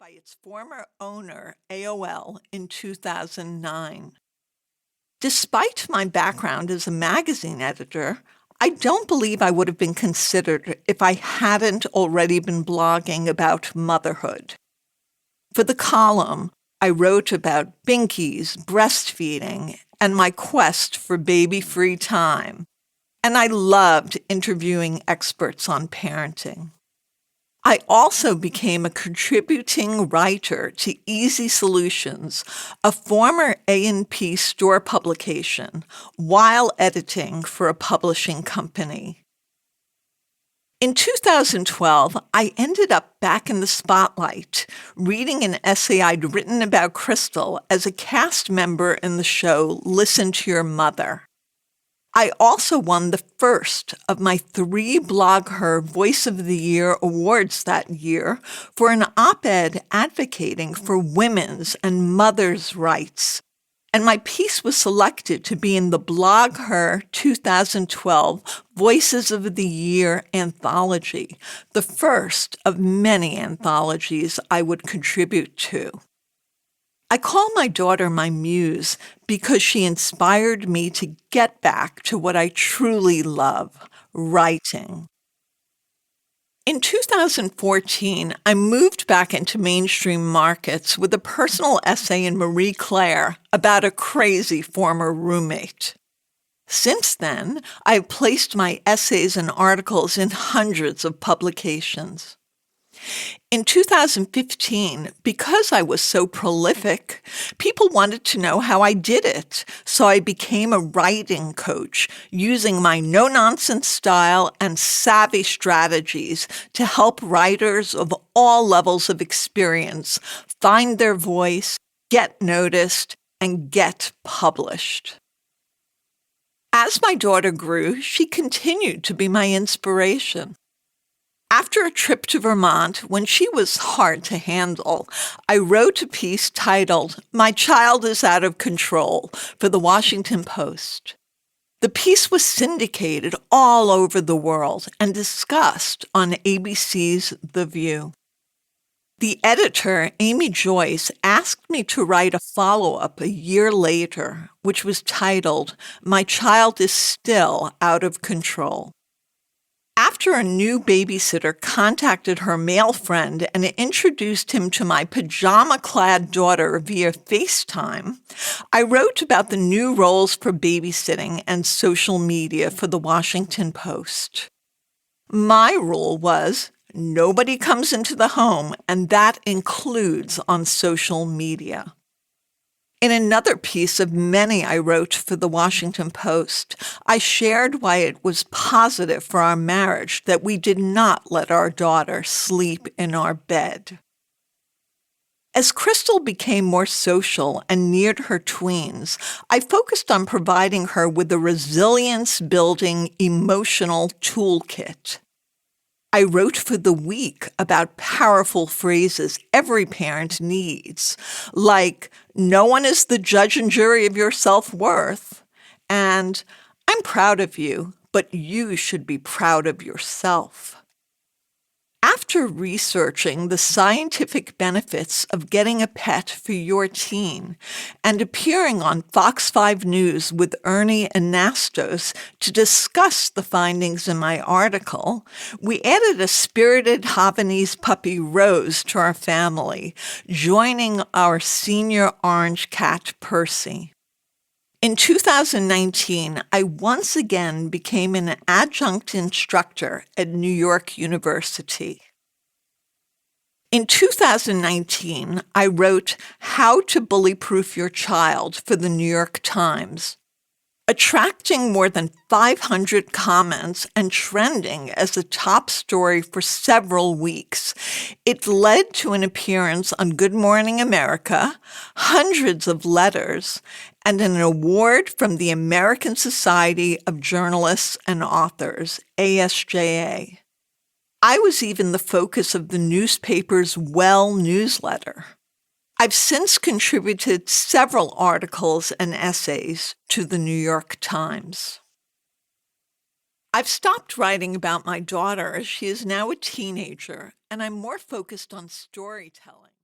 by its former owner, AOL, in 2009. Despite my background as a magazine editor, I don't believe I would have been considered if I hadn't already been blogging about motherhood. For the column, I wrote about binkies, breastfeeding, and my quest for baby-free time. And I loved interviewing experts on parenting. I also became a contributing writer to Easy Solutions, a former A&P store publication, while editing for a publishing company. In 2012, I ended up back in the spotlight, reading an essay I'd written about Crystal as a cast member in the show Listen to Your Mother. I also won the first of my 3 Blog Her Voice of the Year awards that year for an op-ed advocating for women's and mothers' rights. And my piece was selected to be in the Blog Her 2012 Voices of the Year anthology, the first of many anthologies I would contribute to. I call my daughter my muse because she inspired me to get back to what I truly love, writing. In 2014, I moved back into mainstream markets with a personal essay in Marie Claire about a crazy former roommate. Since then, I've placed my essays and articles in hundreds of publications. In 2015, because I was so prolific, people wanted to know how I did it, so I became a writing coach, using my no-nonsense style and savvy strategies to help writers of all levels of experience find their voice, get noticed, and get published. As my daughter grew, she continued to be my inspiration. After a trip to Vermont, when she was hard to handle, I wrote a piece titled, "My Child is Out of Control," for the Washington Post. The piece was syndicated all over the world and discussed on ABC's The View. The editor, Amy Joyce, asked me to write a follow-up a year later, which was titled, "My Child is Still Out of Control." After a new babysitter contacted her male friend and introduced him to my pajama-clad daughter via FaceTime, I wrote about the new roles for babysitting and social media for the Washington Post. My rule was, nobody comes into the home, and that includes on social media. In another piece of many I wrote for the Washington Post, I shared why it was positive for our marriage that we did not let our daughter sleep in our bed. As Crystal became more social and neared her tweens, I focused on providing her with a resilience-building emotional toolkit. I wrote for The Week about powerful phrases every parent needs, like, "No one is the judge and jury of your self-worth," and "I'm proud of you, but you should be proud of yourself." After researching the scientific benefits of getting a pet for your teen and appearing on Fox 5 News with Ernie Anastos to discuss the findings in my article, we added a spirited Havanese puppy, Rose, to our family, joining our senior orange cat, Percy. In 2019, I once again became an adjunct instructor at New York University. In 2019, I wrote How to Bully-Proof Your Child for the New York Times, attracting more than 500 comments and trending as a top story for several weeks. It led to an appearance on Good Morning America, hundreds of letters, and an award from the American Society of Journalists and Authors, ASJA. I was even the focus of the newspaper's Well newsletter. I've since contributed several articles and essays to the New York Times. I've stopped writing about my daughter as she is now a teenager, and I'm more focused on storytelling.